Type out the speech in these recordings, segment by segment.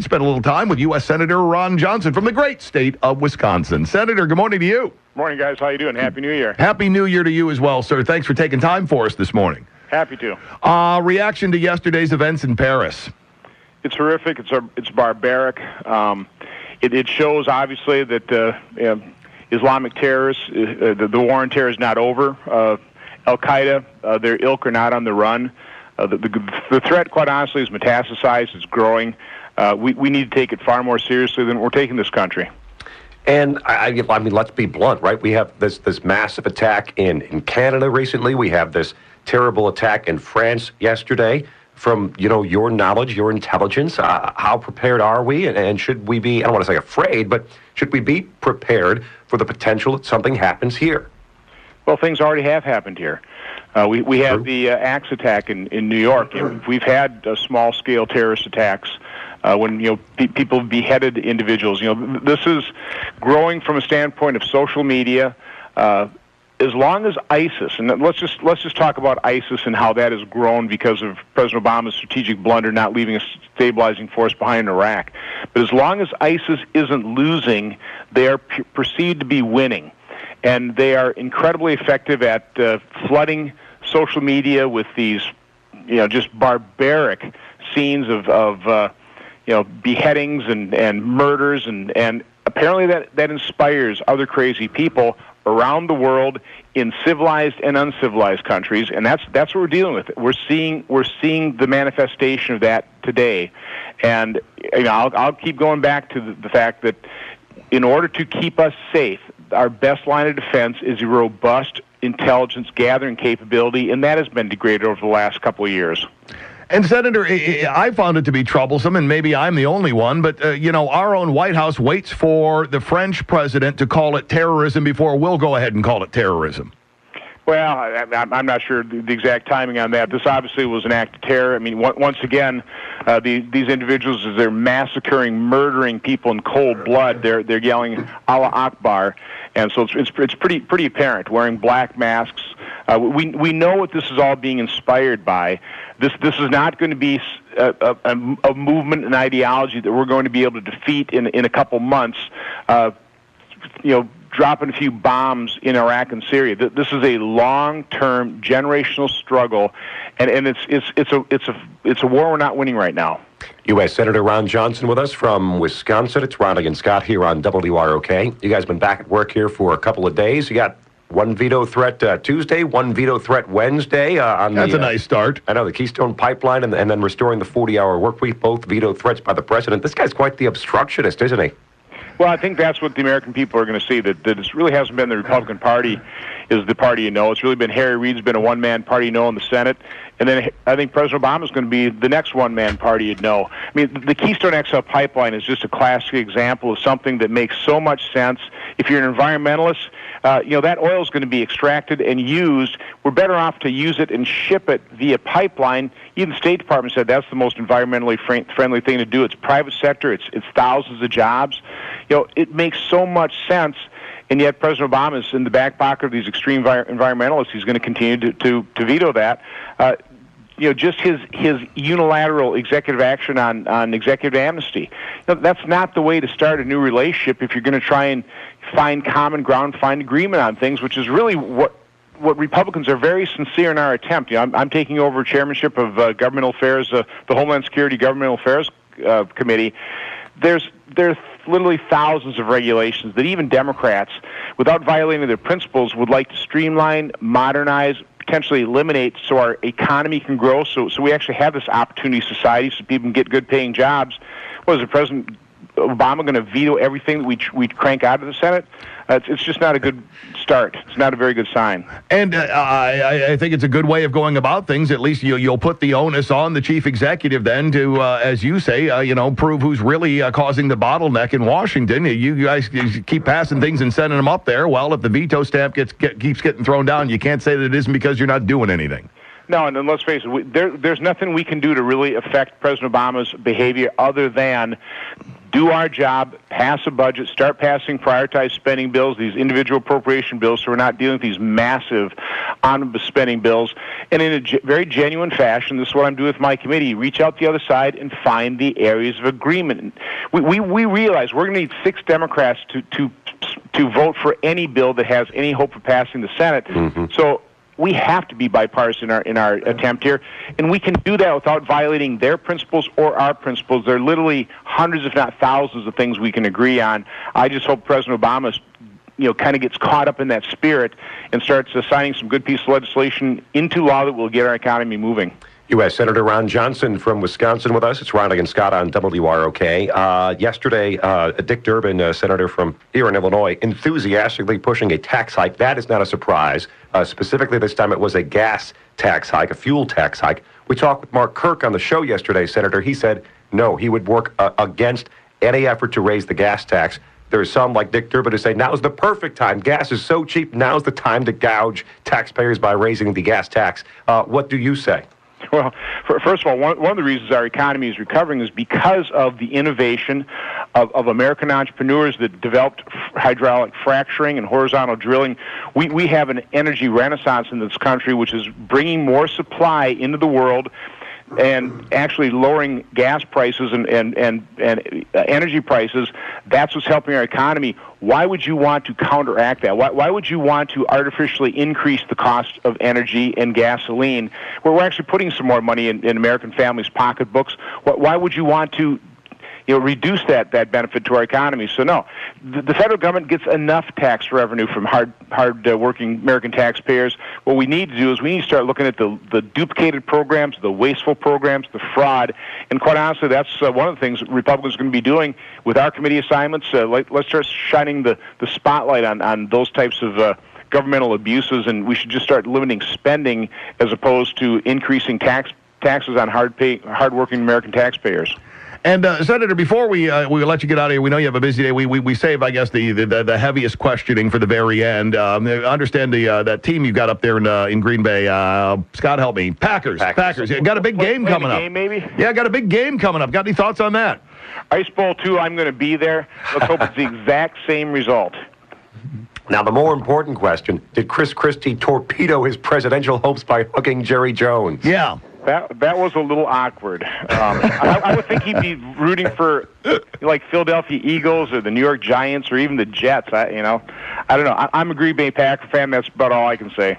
Spent a little time with U.S. Senator Ron Johnson from the great state of Wisconsin. Senator, good morning to you. Morning, guys. How you doing? Happy New Year. Happy New Year to you as well, sir. Thanks for taking time for us this morning. Happy to. Reaction to yesterday's events in Paris. It's horrific. It's barbaric. It shows, obviously, that Islamic terrorists, the war on terror is not over. Al-Qaeda, their ilk are not on the run. The threat, quite honestly, is metastasized. It's growing. We need to take it far more seriously than we're taking this country. And I mean, let's be blunt, right? We have this massive attack in Canada recently. We have this terrible attack in France yesterday. From, your knowledge, your intelligence, how prepared are we? And should we be, I don't want to say afraid, but should we be prepared for the potential that something happens here? Well, things already have happened here. We had the axe attack in New York. We've had small-scale terrorist attacks when people beheaded individuals. This is growing from a standpoint of social media. As long as ISIS, and let's just talk about ISIS and how that has grown because of President Obama's strategic blunder not leaving a stabilizing force behind in Iraq. But as long as ISIS isn't losing, they are perceived to be winning. And they are incredibly effective at flooding social media with these, just barbaric scenes of beheadings and murders, and apparently that inspires other crazy people around the world in civilized and uncivilized countries, and that's what we're dealing with. We're seeing the manifestation of that today, and I'll keep going back to the fact that in order to keep us safe, our best line of defense is a robust intelligence gathering capability, and that has been degraded over the last couple of years. And, Senator, I found it to be troublesome, and maybe I'm the only one, but, our own White House waits for the French president to call it terrorism before we'll go ahead and call it terrorism. Well, I'm not sure the exact timing on that. This obviously was an act of terror. I mean, once again, these individuals, as they're massacring, murdering people in cold blood, they're yelling Allah Akbar, and so it's pretty apparent. Wearing black masks, we know what this is all being inspired by. This is not going to be a movement and ideology that we're going to be able to defeat in a couple months. Dropping a few bombs in Iraq and Syria. This is a long-term, generational struggle, and it's a war we're not winning right now. U.S. Senator Ron Johnson with us from Wisconsin. It's Ron and Scott here on WROK. You guys have been back at work here for a couple of days. You got one veto threat Tuesday, one veto threat Wednesday. That's a nice start. I know, the Keystone Pipeline and then restoring the 40-hour work week, both veto threats by the president. This guy's quite the obstructionist, isn't he? Well, I think that's what the American people are going to see, that it really hasn't been the Republican Party is the party you know. It's really been Harry Reid's been a one-man party you know in the Senate, and then I think President Obama is going to be the next one-man party you'd know. I mean, the Keystone XL pipeline is just a classic example of something that makes so much sense. If you're an environmentalist, that oil is going to be extracted and used. We're better off to use it and ship it via pipeline. Even the State Department said that's the most environmentally friendly thing to do. It's private sector. It's thousands of jobs. It makes so much sense, and yet President Obama is in the back pocket of these extreme environmentalists. He's going to continue to veto that. Just his unilateral executive action on executive amnesty. That's not the way to start a new relationship if you're going to try and find common ground, find agreement on things, which is really what Republicans are very sincere in our attempt. I'm taking over chairmanship of Governmental Affairs, the Homeland Security Governmental Affairs Committee. There's literally thousands of regulations that even Democrats, without violating their principles, would like to streamline, modernize, potentially eliminate so our economy can grow, so we actually have this opportunity society so people can get good paying jobs. What is the President Obama going to veto everything that we crank out of the Senate? It's just not a good start. It's not a very good sign. And I think it's a good way of going about things. At least you'll put the onus on the chief executive then to, as you say, prove who's really causing the bottleneck in Washington. You guys keep passing things and sending them up there. Well, if the veto stamp keeps getting thrown down, you can't say that it isn't because you're not doing anything. No, and then let's face it, there's nothing we can do to really affect President Obama's behavior other than do our job, pass a budget, start passing prioritized spending bills, these individual appropriation bills, so we're not dealing with these massive omnibus spending bills. And in a very genuine fashion, this is what I'm doing with my committee, reach out the other side and find the areas of agreement. We realize we're going to need 6 Democrats to vote for any bill that has any hope of passing the Senate. So we have to be bipartisan in our attempt here, and we can do that without violating their principles or our principles. There are literally hundreds, if not thousands, of things we can agree on. I just hope President Obama, kind of gets caught up in that spirit and starts signing some good piece of legislation into law that will get our economy moving. U.S. Senator Ron Johnson from Wisconsin with us. It's Riley and Scott on WROK. Yesterday, Dick Durbin, senator from here in Illinois, enthusiastically pushing a tax hike. That is not a surprise. Specifically this time it was a gas tax hike, a fuel tax hike. We talked with Mark Kirk on the show yesterday, Senator. He said no, he would work against any effort to raise the gas tax. There's some, like Dick Durbin, who say now's the perfect time. Gas is so cheap, now's the time to gouge taxpayers by raising the gas tax. What do you say? Well, first of all, one of the reasons our economy is recovering is because of the innovation of American entrepreneurs that developed hydraulic fracturing and horizontal drilling. We have an energy renaissance in this country, which is bringing more supply into the world and actually lowering gas prices and energy prices. That's what's helping our economy. Why would you want to counteract that? Why would you want to artificially increase the cost of energy and gasoline, where we're actually putting some more money in American families' pocketbooks? Why would you want to reduce that benefit to our economy? So no, the federal government gets enough tax revenue from hard-working American taxpayers. What we need to do is we need to start looking at the duplicated programs, the wasteful programs, the fraud, and quite honestly, that's one of the things Republicans are going to be doing with our committee assignments. Let's start shining the spotlight on those types of governmental abuses, and we should just start limiting spending as opposed to increasing taxes on hard-working American taxpayers. And Senator, before we let you get out of here, we know you have a busy day. We save, I guess, the heaviest questioning for the very end. I understand that team you've got up there in Green Bay. Scott, help me. Packers. Yeah, got a big game coming up. Game, maybe? Yeah, got a big game coming up. Got any thoughts on that? Ice Bowl 2. I'm going to be there. Let's hope it's the exact same result. Now, the more important question, did Chris Christie torpedo his presidential hopes by hooking Jerry Jones? Yeah. That was a little awkward. I would think he'd be rooting for like Philadelphia Eagles or the New York Giants or even the Jets. I don't know. I'm a Green Bay Packer fan. That's about all I can say.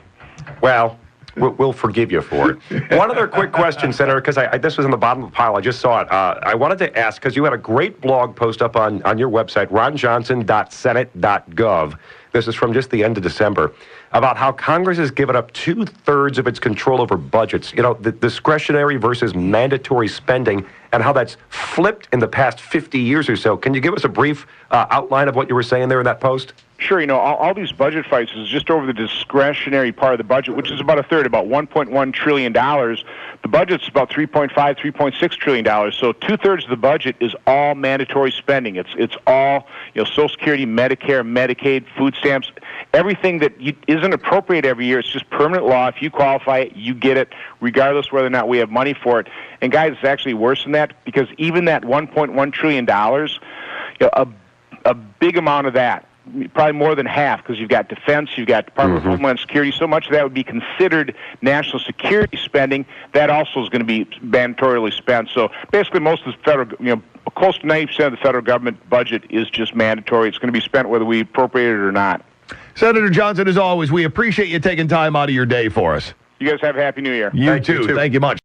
Well, we'll forgive you for it. One other quick question, Senator, because this was in the bottom of the pile. I just saw it. I wanted to ask, because you had a great blog post up on your website, ronjohnson.senate.gov. This is from just the end of December, about how Congress has given up 2/3 of its control over budgets. The discretionary versus mandatory spending, and how that's flipped in the past 50 years or so. Can you give us a brief outline of what you were saying there in that post? Sure. All these budget fights is just over the discretionary part of the budget, which is about a third, about $1.1 trillion. The budget's about $3.5, $3.6 trillion. So 2/3 of the budget is all mandatory spending. It's all Social Security, Medicare, Medicaid, food stamps, everything that isn't appropriate every year. It's just permanent law. If you qualify it, you get it, regardless whether or not we have money for it. And guys, it's actually worse than that, because even that $1.1 trillion, a big amount of that, probably more than half, because you've got defense, you've got Department of Homeland Security. So much of that would be considered national security spending. That also is going to be mandatorily spent. So basically, most of the federal, close to 90% of the federal government budget is just mandatory. It's going to be spent whether we appropriate it or not. Senator Johnson, as always, we appreciate you taking time out of your day for us. You guys have a Happy New Year. You too. Thank you much.